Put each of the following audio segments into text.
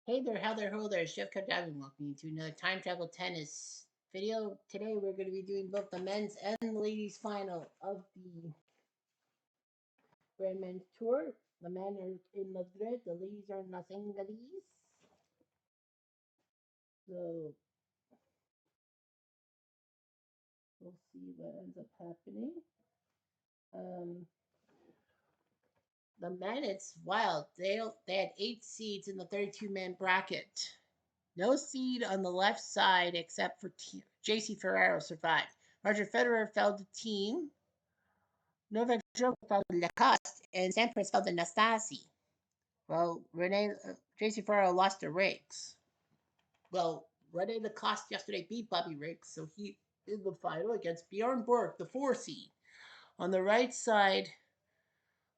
Hey there, how there, ho there, Chef Kadavi. Welcome to another time travel tennis video. Today we're going to be doing both the men's and the ladies' final of the Grand Men's Tour. The men are in Madrid, the ladies are in Los Angeles. So we'll see what ends up happening. Um, the men, it's wild. They had 8 seeds in the 32-man bracket. No seed on the left side except for JC Ferrero survived. Roger Federer fell to team. Novak Djokovic fell to Lacoste, and Sampras fell to Nastasi. Well, JC Ferrero lost to Riggs. Well, Rene Lacoste yesterday beat Bobby Riggs, so he in the final against Bjorn Borg, the 4 seed. On the right side,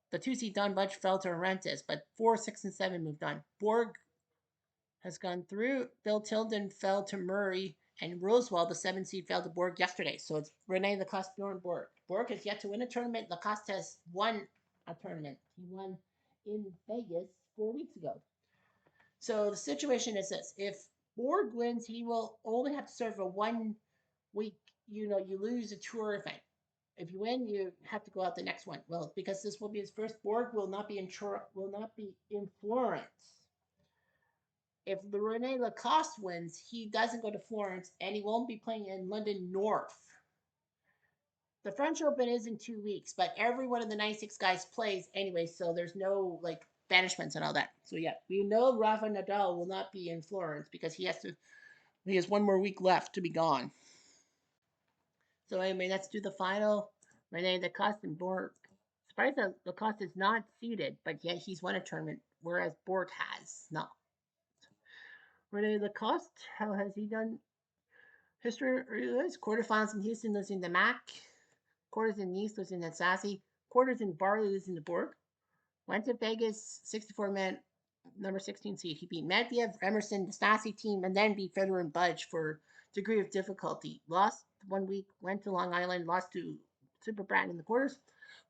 the 2 seed Don Budge fell to Arantes, but 4, 6, and 7 moved on. Borg has gone through. Bill Tilden fell to Murray, and Rosewell, the 7 seed, fell to Borg yesterday. So it's Rene Lacoste, Bjorn Borg. Borg has yet to win a tournament. Lacoste has won a tournament. He won in Vegas 4 weeks ago. So the situation is this: if Borg wins, he will only have to serve a 1 week. You lose a tour event. If you win, you have to go out the next one. Well, because this will be his first, Borg will not be in Florence. If the Rene Lacoste wins, he doesn't go to Florence, and he won't be playing in London North. The French Open is in 2 weeks, but every one of the 96 guys plays anyway, so there's no banishments and all that. So yeah, we know Rafa Nadal will not be in Florence because he has 1 more week left to be gone. So anyway, let's do the final. Rene Lacoste and Borg. Surprised that Lacoste is not seeded, but yet he's won a tournament, whereas Borg has not. Rene Lacoste, how has he done? History is quarterfinals in Houston, losing to Mac. Quarters in Nice, losing to Sassy. Quarters in Bali, losing to Borg. Went to Vegas, 64-man, number 16 seed. He beat Medvedev, Emerson, the Stassi team, and then beat Federer and Budge for degree of difficulty. Lost 1 week, went to Long Island, lost to Super Brat in the quarters.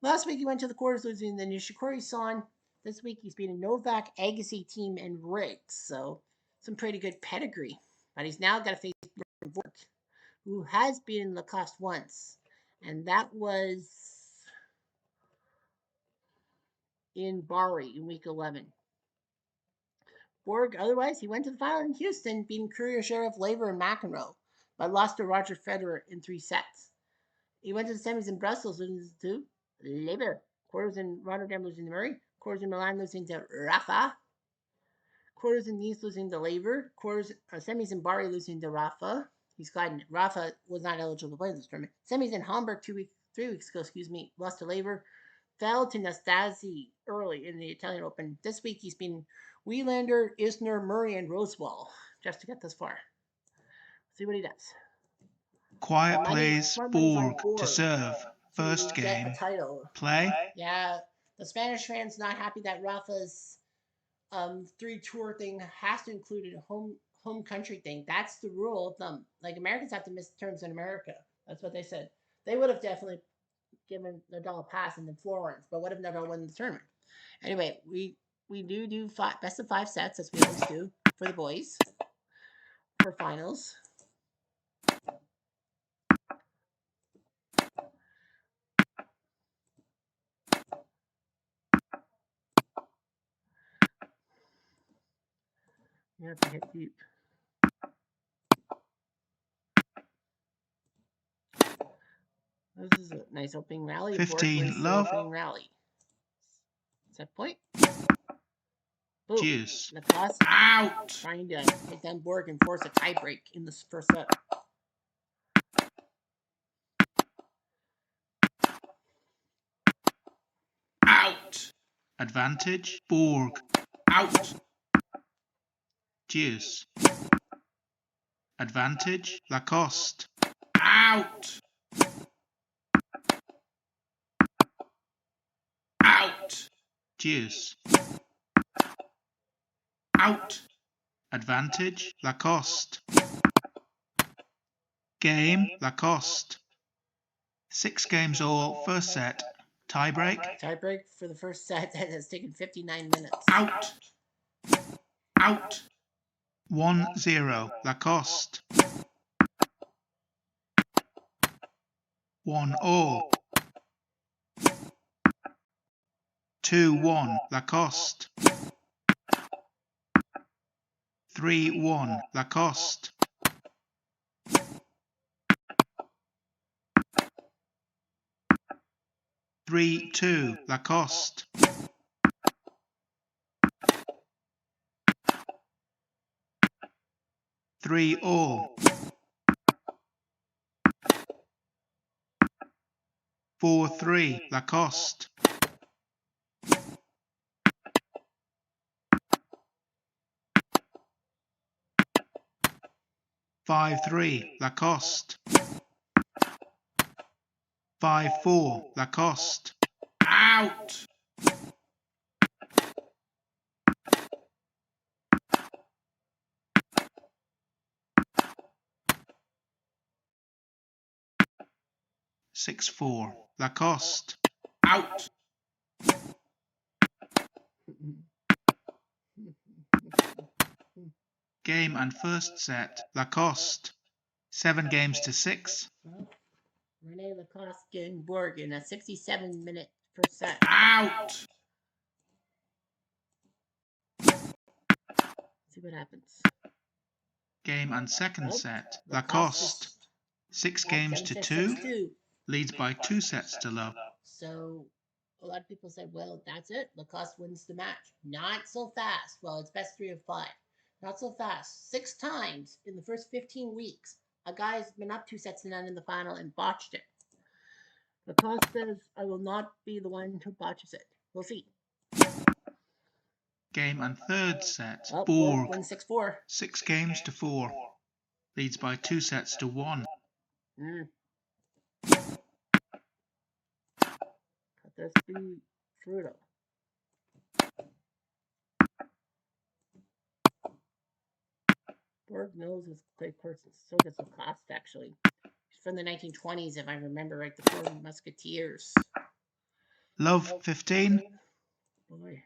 Last week he went to the quarters, losing to Nishikori-san. This week he's beaten Novak, Agassi team, and Riggs. So some pretty good pedigree. But he's now got to face Borg, who has beaten Lacoste once. And that was in Bari in week 11. Borg, otherwise, he went to the final in Houston, beating Courier, Sheriff, Laver, and McEnroe, but lost to Roger Federer in 3 sets. He went to the semis in Brussels, losing to Laver. Quarters in Rotterdam, losing to Murray. Quarters in Milan, losing to Rafa. Quarters in Nice, losing to Laver. Semis in Bari, losing to Rafa. He's glad Rafa was not eligible to play this tournament. Semis in Hamburg 3 weeks ago, lost to Laver. Fell to Nastasi early in the Italian Open. This week he's been Wielander, Isner, Murray, and Rosewell just to get this far. See what he does. Quiet plays Borg to serve. First game. Play. Yeah, the Spanish fans not happy that Rafa's 3 tour thing has to include a home country thing. That's the rule of thumb. Americans have to miss terms in America. That's what they said. They would have definitely given Nadal a pass in the Florence, but what if Nadal won the tournament? Anyway, we do best of 5 sets, as we always do for the boys for finals. You have to hit deep. This is a nice opening rally. 15 love. Opening rally. Set point. Boom. Cheers. Lacoste out. Trying to take down Borg and force a tiebreak in this first set. Out. Advantage. Borg. Out. Cheers. Advantage. Lacoste. Out. Out. Cheers. Out. Advantage. Lacoste. Game. Lacoste. 6 games all. First set. Tiebreak. Tiebreak for the first set that has taken 59 minutes. Out. Out. 1-0 Lacoste. 1-all. 2-1 Lacoste. 3-1 Lacoste. 3-2 Lacoste. 3-all. 4-3 Lacoste. 5-3 Lacoste. 5-4 Lacoste. Out! 6-4 Lacoste. Out! Game and first set Lacoste. 7-6. Well, Rene Lacoste getting Borg in a 67-minute first set. Out! See what happens. Game and second Well, set Lacoste Lacoste. 6-2. 7-6, 6-2. Leads by 2 sets to love. So a lot of people said, well, that's it. Lacoste wins the match. Not so fast. Well, it's best 3 of 5. Not so fast. 6 times in the first 15 weeks, a guy's been up 2-0 in the final and botched it. Lacoste says, I will not be the one who botches it. We'll see. Game and third set Borg Borg. wins 6-4. 6-4. Leads by 2 sets to 1. Cut this be brutal. Borg knows his clay courses. So does Lacoste, actually. He's from the 1920s, if I remember right, the Four Musketeers. Love 15. Boy.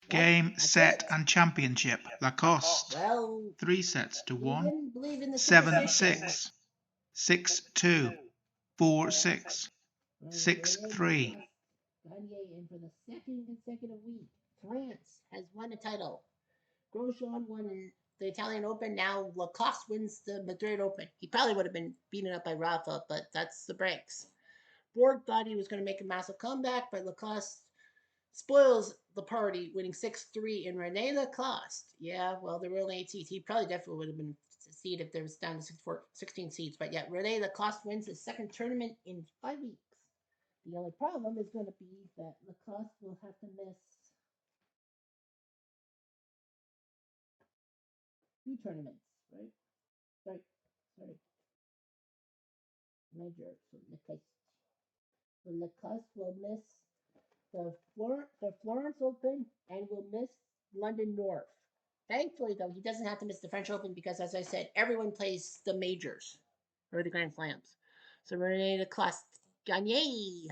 Game, set and championship Lacoste. Well, 3 sets to 1. didn't believe in the 7-6. 6-2. 4-6. 6-3. Gagne, and for the second consecutive week, France has won a title. Grosjean won the Italian Open. Now Lacoste wins the Madrid Open. He probably would have been beaten up by Rafa, but that's the breaks. Borg thought he was going to make a massive comeback, but Lacoste spoils the party, winning 6-3 in Rene Lacoste. Yeah, well, there were only 8 seats. He probably definitely would have been seed if there was down to 16 seats. But yet, Rene Lacoste wins his second tournament in 5 weeks. The only problem is going to be that Lacoste will have to miss 2 tournaments, right? Sorry. Major. So Lacoste will miss the Florence Open and will miss London North. Thankfully, though, he doesn't have to miss the French Open because, as I said, everyone plays the majors or the Grand Slams. So Rene Lacoste Gagne.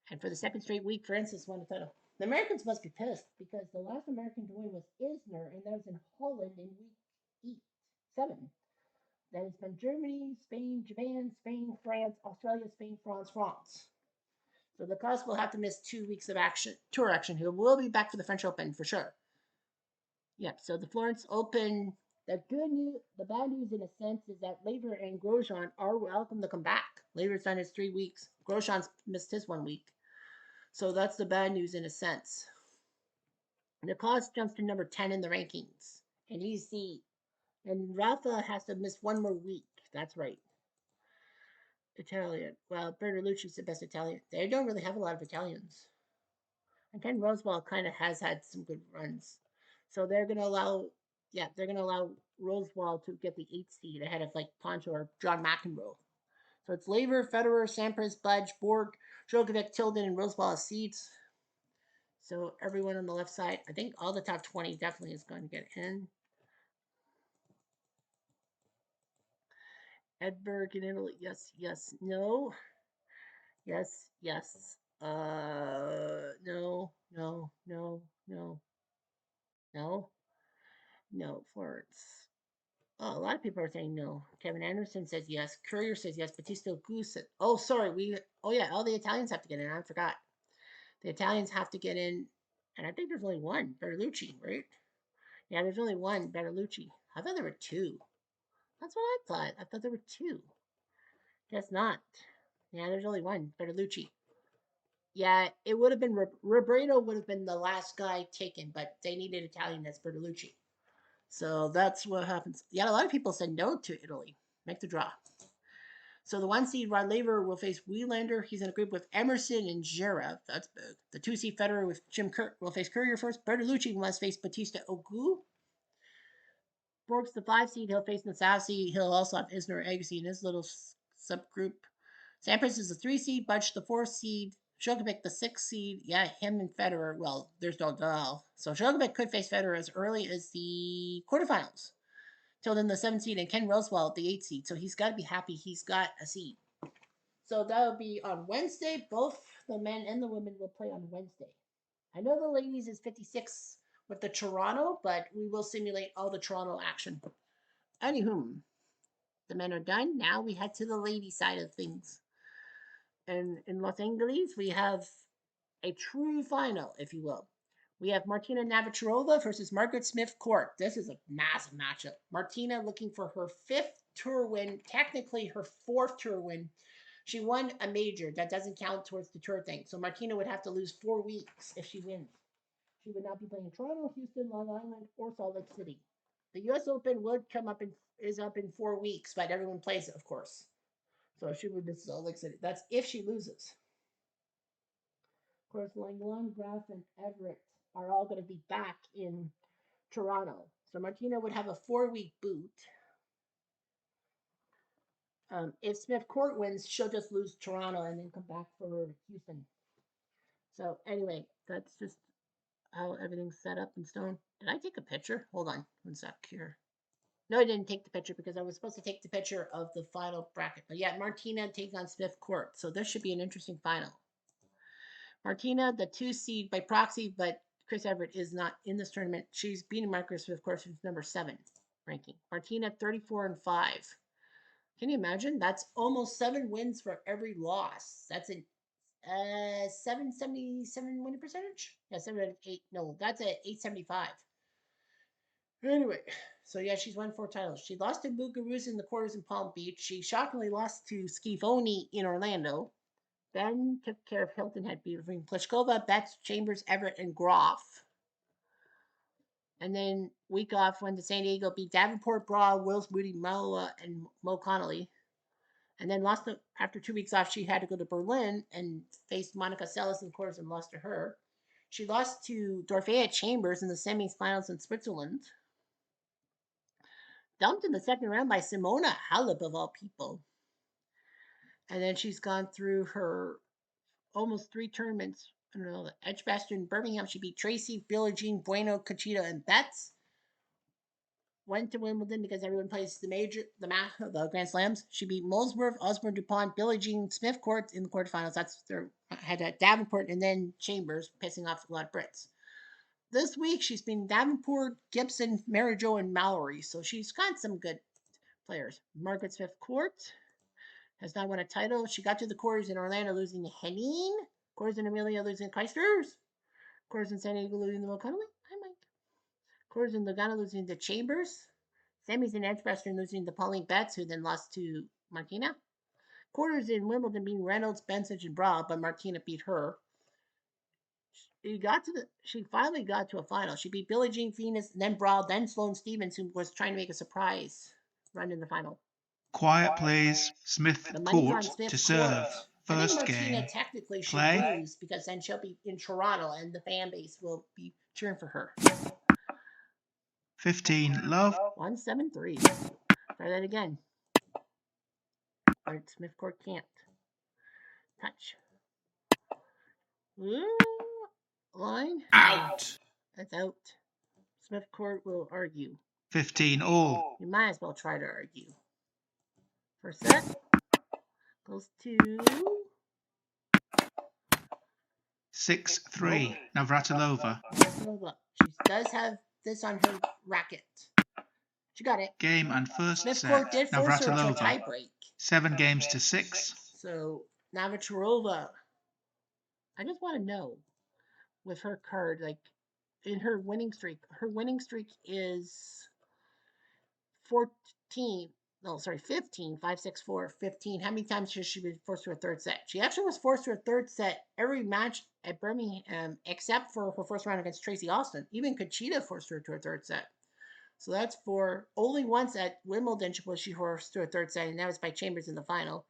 And for the second straight week, Francis won the title. The Americans must be pissed because the last American to win was Isner, and that was in Holland in week 7. Then it's been Germany, Spain, Japan, Spain, France, Australia, Spain, France. So Lacoste will have to miss 2 weeks of tour action. He will be back for the French Open for sure. Yep. So the Florence Open. The bad news in a sense is that Laver and Grosjean are welcome to come back. Laver's done his 3 weeks. Grosjean's missed his 1 week. So that's the bad news in a sense. Lacoste jumps to number 10 in the rankings. And Rafa has to miss 1 more week. That's right. Italian. Well, Bertolucci's the best Italian. They don't really have a lot of Italians. And Ken Rosewall kind of has had some good runs. So they're going to allow Rosewall to get the 8th seed ahead of like Poncho or John McEnroe. So it's Laver, Federer, Sampras, Budge, Borg, Djokovic, Tilden, and Rosewall as seeds. So everyone on the left side, I think all the top 20 definitely is going to get in. Edinburgh in Italy. Yes, yes, no. Yes, yes. No, no, no, no, no, no. Florence. Oh, a lot of people are saying no. Kevin Anderson says yes. Courier says yes. Batista Goose said, oh, sorry. Oh, yeah. All the Italians have to get in. I forgot. The Italians have to get in. And I think there's only one, Bertolucci, right? Yeah, there's only one, Bertolucci. I thought there were two. That's what I thought. I thought there were two. Guess not. Yeah, there's only one, Bertolucci. Yeah, it would have been Robredo would have been the last guy taken, but they needed Italian as Bertolucci. So that's what happens. Yeah, a lot of people said no to Italy. Make the draw. So the one seed Rod Laver will face Wielander. He's in a group with Emerson and Zverev. That's big. The two seed Federer with Jim Kirk will face Courier first. Bertolucci must face Batista Ogu. Borg's the 5 seed. He'll face Nasasi. He'll also have Isner Agassi in his little subgroup. Sampras is the 3 seed. Butch the 4 seed. Djokovic the 6 seed. Yeah, him and Federer. Well, there's no duel. So Djokovic could face Federer as early as the quarterfinals. Till then, the 7 seed, and Ken Rosewall the 8 seed. So he's got to be happy he's got a seed. So that'll be on Wednesday. Both the men and the women will play on Wednesday. I know the ladies is 56 with the Toronto, but we will simulate all the Toronto action. Anywho, the men are done. Now we head to the lady side of things. And in Los Angeles, we have a true final, if you will. We have Martina Navatilrova versus Margaret Smith Court. This is a massive matchup. Martina looking for her 5th tour win, technically her 4th tour win. She won a major. That doesn't count towards the tour thing. So Martina would have to lose 4 weeks if she wins. She would not be playing Toronto, Houston, Long Island, or Salt Lake City. The U.S. Open would come up is up in 4 weeks, but everyone plays it, of course. So she would miss Salt Lake City. That's if she loses. Of course, Langland, Graf, and Everett are all going to be back in Toronto. So Martina would have a 4-week boot. If Smith Court wins, she'll just lose Toronto and then come back for Houston. So anyway, that's just how everything's set up in stone. Did I take a picture? Hold on one sec here. No, I didn't take the picture because I was supposed to take the picture of the final bracket. But yeah, Martina taking on Smith Court. So this should be an interesting final. Martina, the 2 seed by proxy, but Chris Everett is not in this tournament. She's beating Marcus Smith Court, who's number 7 ranking. Martina, 34-5. Can you imagine? That's almost 7 wins for every loss. That's a 777 winning percentage? Yeah, 708. No, that's at 875. Anyway, so yeah, she's won 4 titles. She lost to Muguruza in the quarters in Palm Beach. She shockingly lost to Schifoni in Orlando. Then took care of Hilton Head beating Pliskova, Betts, Chambers, Everett, and Groff. And then week off went to San Diego, beat Davenport, Bra, Wills, Moody, Moa, and Mo Connolly. And then lost after 2 weeks off. She had to go to Berlin and faced Monica Seles in the quarters and lost to her. She lost to Dorothea Chambers in the semifinals in Switzerland. Dumped in the second round by Simona Halep, of all people. And then she's gone through her almost 3 tournaments. I don't know, the Edgbaston in Birmingham. She beat Tracy, Billie Jean, Bueno, Conchita, and Betts. Went to Wimbledon because everyone plays the Grand Slams. She beat Molesworth, Osborne, DuPont, Billie Jean, Smith Court in the quarterfinals. That's their had Davenport and then Chambers, pissing off a lot of Brits. This week she's been Davenport, Gibson, Mary Jo, and Mallory. So she's got some good players. Margaret Smith Court has not won a title. She got to the quarters in Orlando, losing to Henning. Quarters in Amelia, losing to Keisters. Quarters in San Diego, losing to Mulconnelly. Hi, Mike. Quarters in Lugano, losing to Chambers. Semis in Edgbaston, losing to Pauline Betts, who then lost to Martina. Quarters in Wimbledon, beating Reynolds, Bensage, and Bra, but Martina beat her. She finally got to a final. She beat Billie Jean Venus, then Bra, then Sloane Stevens, who was trying to make a surprise run in the final. Quiet, please. Smith Court to serve. I think First Martina game. technically should Play. lose because then she'll be in Toronto and the fan base will be cheering for her. 15, love. 173. Try that again. But Smith Court can't. Touch. Ooh, line. Out. That's out. Smith Court will argue. 15 all. You might as well try to argue. First set goes to 6-3. Navratilova. Navratilova. She does have this on her racket. She got it. Game and first Smith set. Court did force her into a Navratilova. tie break. 7-6. So Navatilrova, I just want to know with her card, like in her winning streak is 14. No, sorry, 15. 5, 6, 4, 15. How many times has she been forced to a third set? She actually was forced to a third set every match at Birmingham except for her first round against Tracy Austin. Even Conchita forced her to a third set. So that's for only once at Wimbledon she forced to a third set, and that was by Chambers in the final.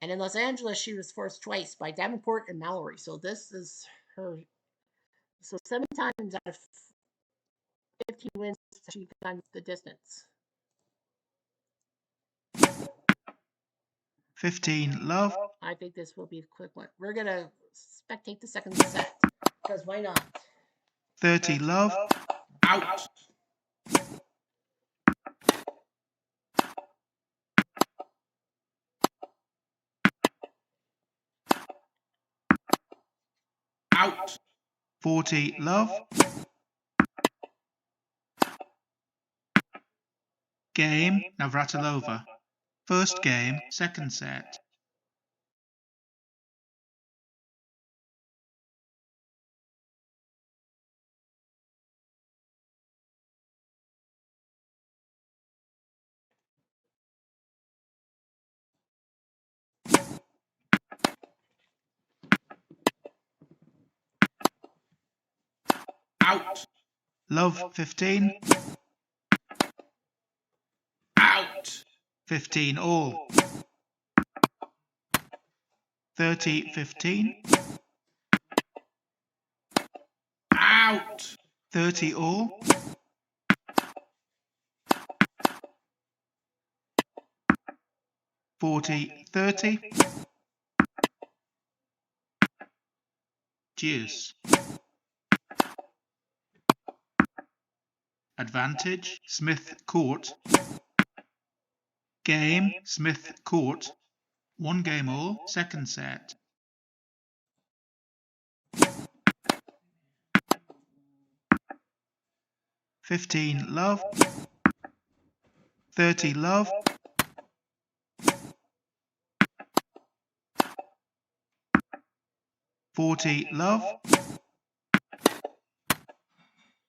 And in Los Angeles, she was forced twice by Davenport and Mallory. So this is her. So 7 times out of 15 wins, she gone the distance. 15 love. I think this will be a quick one. We're going to spectate the second set because why not? 30 love. Out. Out. 40 love. Game. Navratilova. First game, second set. Out. Love 15. Out. 15 all. 30-15. Out. 30 all. 40-30. Deuce. Advantage, Smith Court. Game, Smith Court. 1 game all, second set. 15 love. 30 love. 40 love.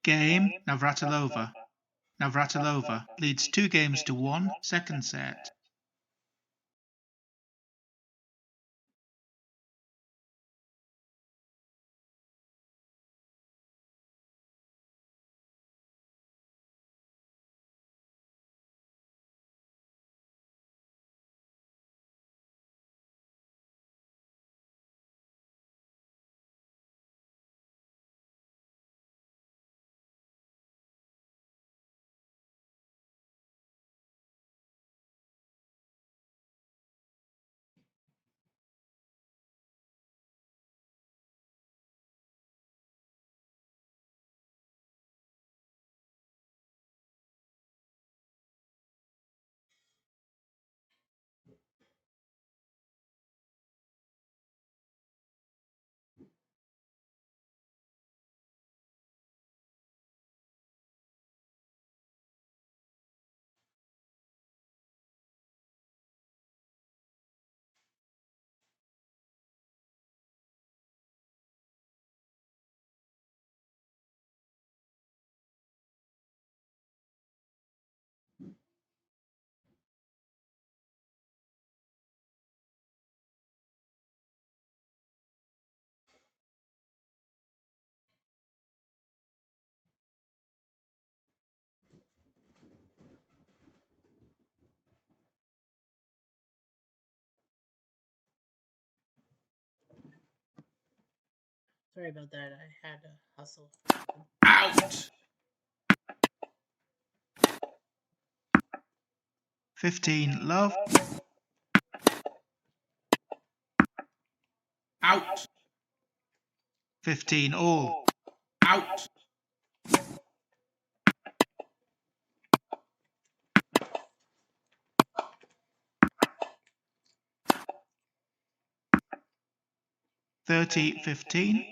Game, Navratilova. Navratilova leads 2-1, second set. Sorry about that. I had to hustle. Out. 15 love. Out. 15 all. Out. 30-15,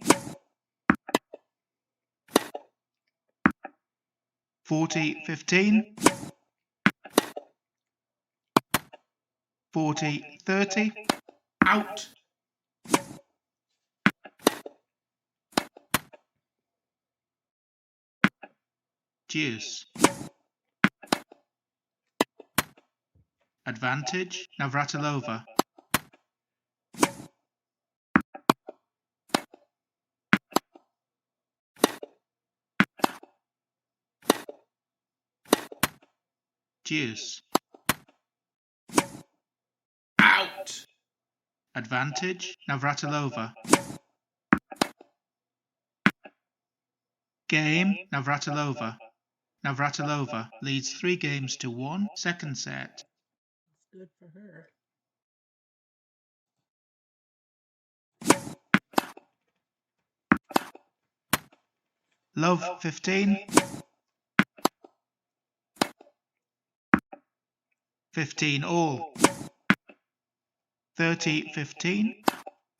40-15, 40-30, out. Deuce. Advantage, Navratilova. Deuce. Out. Advantage, Navratilova. Game, Navratilova. Navratilova leads 3-1, second set. It's good for her. Love 15, 15 all, 30-15,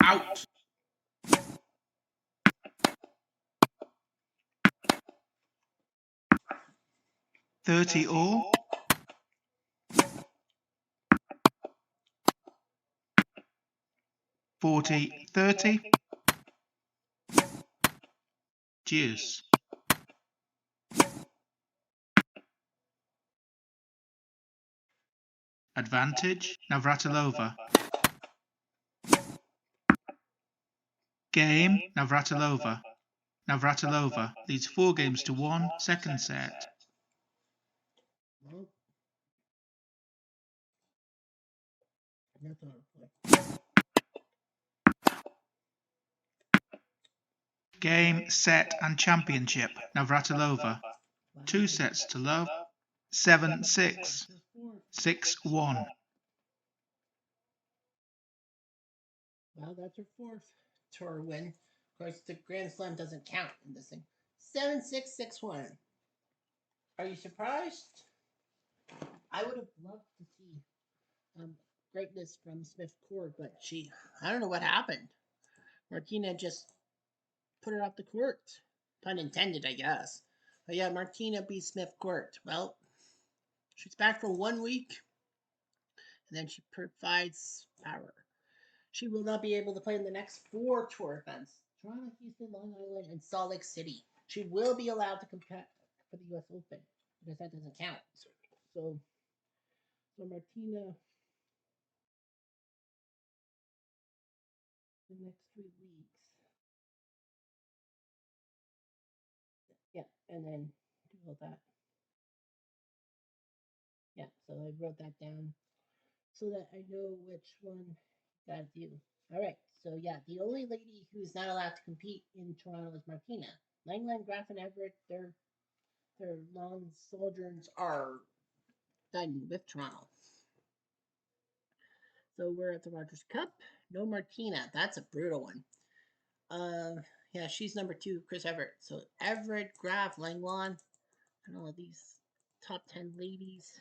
out. 30 all, 40-30, deuce. Advantage, Navratilova. Game, Navratilova. Navratilova leads 4-1, second set. Well, that's on play. Game, set and championship, Navratilova. 2 sets to love, 7-6, 6-1. Well, that's her fourth tour win. Of course, the Grand Slam doesn't count in this thing. 7-6-6-1. Are you surprised? I would have loved to see greatness from Smith Court, but I don't know what happened. Martina just put her off the court. Pun intended, I guess. But yeah, Martina beat Smith Court. Well, she's back for 1 week, and then she provides power. She will not be able to play in the next 4 tour events: Toronto, Houston, Long Island, and Salt Lake City. She will be allowed to compete for the U.S. Open because that doesn't count. So Martina, the next 3 weeks. Yeah, and then do all that. Yeah, so I wrote that down so that I know which one got to do. All right, so yeah, the only lady who's not allowed to compete in Toronto is Martina. Langland, Graf, and Everett, their long sojourns are done with Toronto. So we're at the Rogers Cup. No Martina. That's a brutal one. Yeah, she's number 2, Chris Everett. So Everett, Graf, Langland, and all these top 10 ladies.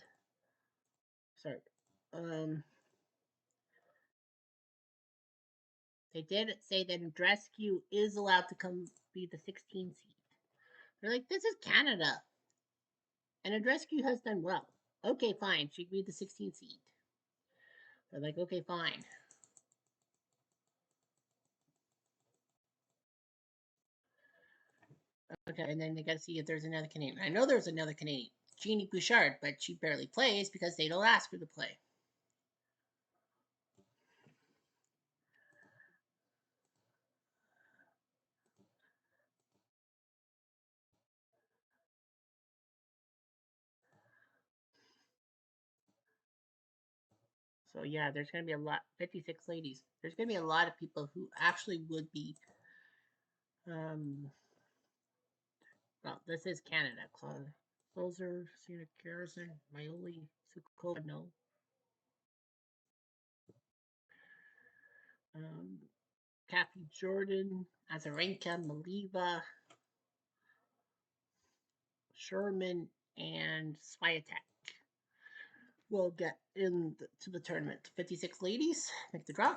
Sorry. They did say that Andrescu is allowed to come be the 16 seed. They're like, this is Canada. And Andrescu has done well. Okay, fine. She'd be the 16 seed. They're like, okay, fine. Okay, and then they got to see if there's another Canadian. I know there's another Canadian, Jeannie Bouchard, but she barely plays because they don't ask her to play. So yeah, there's going to be a lot, 56 ladies. There's going to be a lot of people who actually would be, well, this is Canada. Closer, Sina Garrison, Maioli, Sukova, no. Kathy Jordan, Azarenka, Maliva, Sherman, and Swiatek will get to the tournament. 56 ladies make the draw.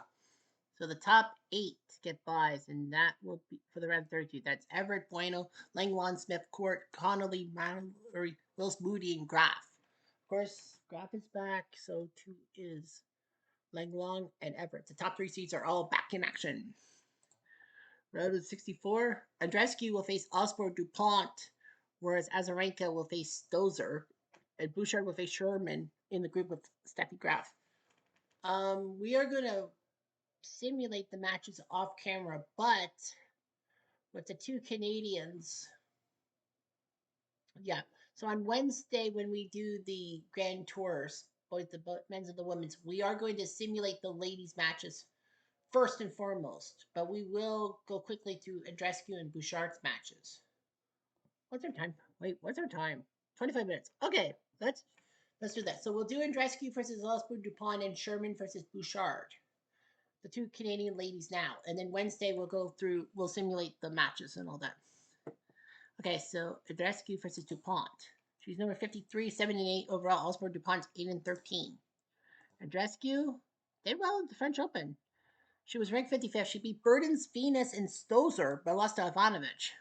So the top 8 get buys, and that will be for the round 32. That's Everett, Bueno, Langlawn, Smith, Court, Connolly, Mallory, Wills, Moody, and Graff. Of course, Graff is back, so 2 is Langlong and Everett. The top 3 seeds are all back in action. Round 64, Andreescu will face Osborne DuPont, whereas Azarenka will face Stozer, and Bouchard will face Sherman in the group with Steffi Graf. We are going to simulate the matches off camera, but with the 2 Canadians, yeah. So on Wednesday, when we do the Grand Tours, both the men's and the women's, we are going to simulate the ladies' matches first and foremost, but we will go quickly through Andreescu and Bouchard's matches. What's our time? Wait, what's our time? 25 minutes. Okay, let's do that. So we'll do Andreescu versus Osborne DuPont and Sherman versus Bouchard. The 2 Canadian ladies now. And then Wednesday we'll simulate the matches and all that. Okay, so Andreescu versus DuPont. She's number 53, 78 overall. Osborne DuPont's 8-13. Andreescu did well at the French Open. She was ranked 55th. She beat Burdens, Venus, and Stozer, but lost to Ivanovic.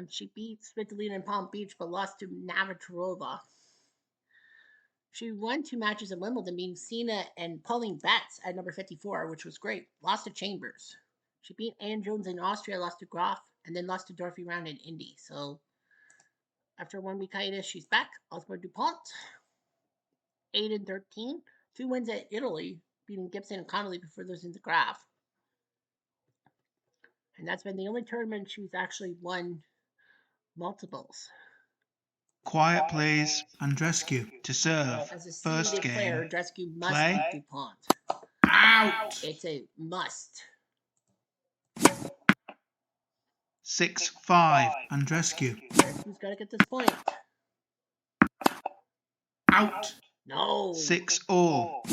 She beat Svitolina in Palm Beach, but lost to Navatilrova. She won 2 matches at Wimbledon, beating Sina and Pauline Betts at number 54, which was great. Lost to Chambers. She beat Ann Jones in Austria, lost to Graf, and then lost to Dorothy Round in Indy. So after 1 week hiatus, she's back. Osborne DuPont, 8-13. 2 wins at Italy, beating Gibson and Connolly before losing to Graf. And that's been the only tournament she's actually won multiples. Quiet, please. Andreescu to serve. As a First seeded game. player, Andreescu must Play. beat DuPont. Out! It's a must. 6-5. Andreescu. Andreescu's got to get this point. Out. No. 6-all.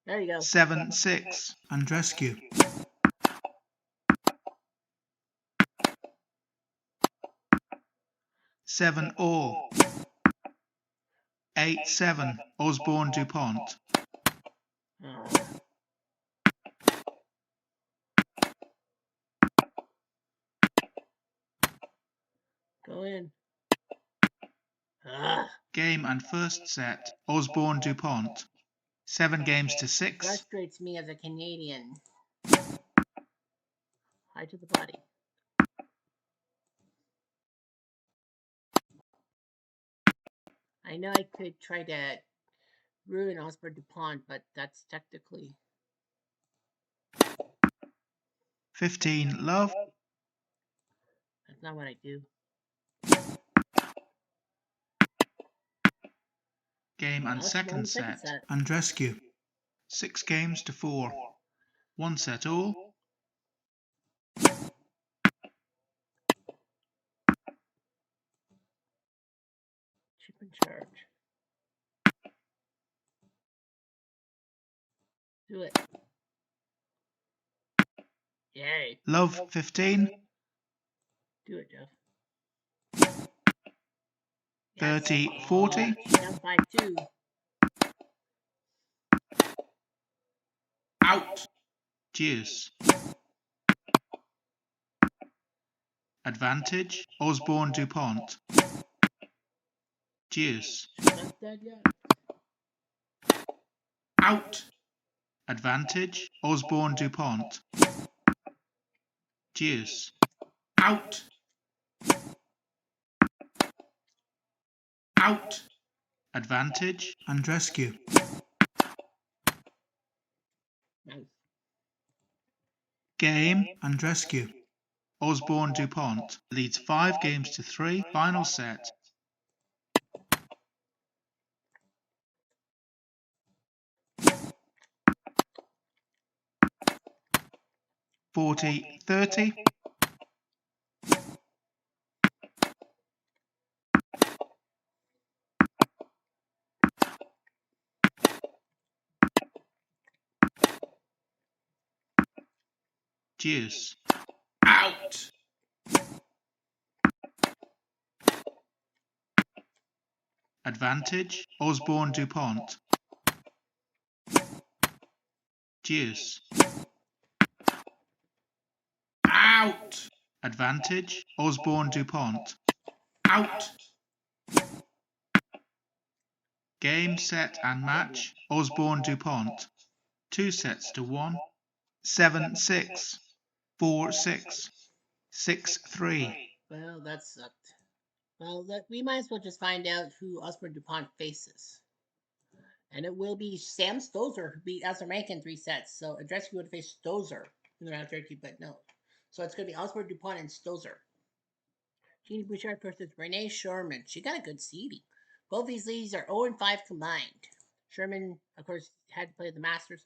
There you go. 7-6. Andreescu. Seven all. 8-7. Osborne DuPont. Oh. Go in. Game and first set. Osborne DuPont. 7 games to 6. Frustrates me as a Canadian. High to the body. I know I could try to ruin Osborne DuPont, but that's technically 15 love. that's not what I do. Game and second set. Andreescu. 6 games to 4. 1 set all. Chip and charge. Do it. Yay. Love 15. Do it, Jeff. 30-40. Down 5-2. Out. Deuce. Advantage. Osborne DuPont. Deuce. Not dead yet. Out. Advantage. Osborne DuPont. Deuce. Out. Out. Advantage. Andreescu. Nice. Game. Andreescu. Osborne DuPont leads 5 games to 3. Final set. (40-30). Deuce. Out. Advantage. Osborne DuPont. deuce. Out! Advantage, Osborne DuPont. Out! Game, set and match, Osborne DuPont. 2 sets to 1. 7-6. 4-6. 6-3. Well, that sucked. Well, we might as well just find out who Osborne DuPont faces. And it will be Sam Stozer, who beat Azarenka in 3 sets. So Andreescu would face Stozer in the round 30, but no. So it's going to be Osborne DuPont and Stozer. Jeannie Bouchard versus Renee Sherman. She got a good seeding. Both these ladies are 0-5 combined. Sherman, of course, had to play the Masters.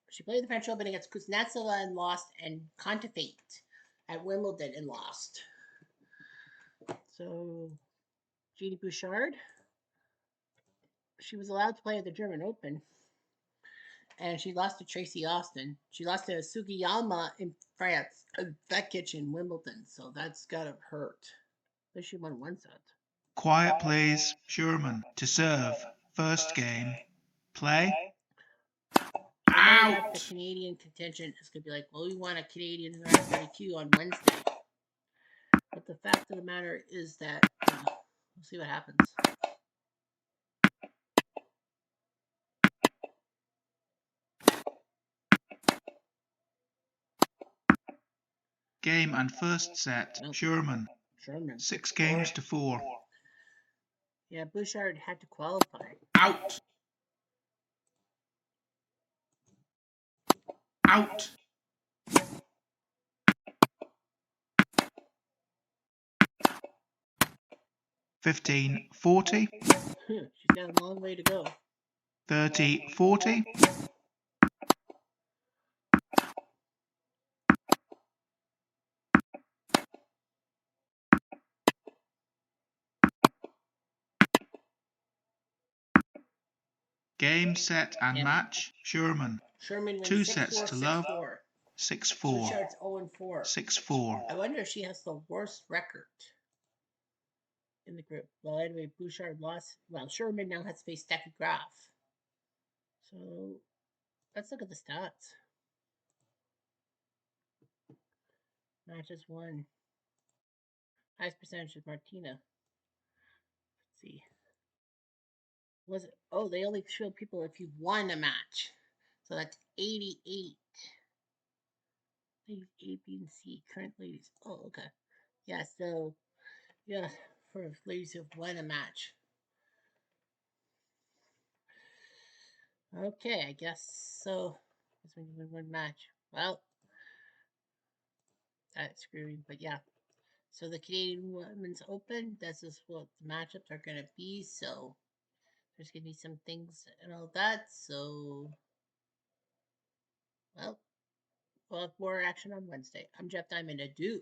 She played the French Open against Kuznetsova and lost, and Kontaveit at Wimbledon and lost. So, Jeannie Bouchard, she was allowed to play at the German Open, and she lost to Tracy Austin. She lost to Sugiyama in France, Vekic in Wimbledon, so that's gotta hurt. But she won 1 set. Quiet please, Sherman to serve. First game. Play. I know that the Canadian contingent is going to be like, well, we want a Canadian round 32 on Wednesday. But the fact of the matter is that we'll see what happens. Game and first set, Sherman. 6 games to 4. Yeah, Bouchard had to qualify. Out. Out. $15.40. She's got a long way to go. $30.40. Game, set and match, Sherman. Sherman wins 2 6-4, sets to love. 6-4. 6-4. Bouchard's 0-4. 6-4. I wonder if she has the worst record in the group. Well, anyway, Bouchard lost. Well, Sherman now has to face Steffi Graf. So let's look at the stats. Matches won. Highest percentage is Martina. Let's see. Was it? Oh, they only show people if you won a match. So that's 88. Ladies A, B, and C. Current ladies. Oh, okay. Yeah, so, yeah, for ladies who've won a match. Okay, I guess so. That's when you win one match. Well, that's screwing, but yeah. So the Canadian Women's Open, this is what the matchups are going to be. So there's going to be some things and all that. So, well, we'll have more action on Wednesday. I'm Jeff Diamond. Adieu.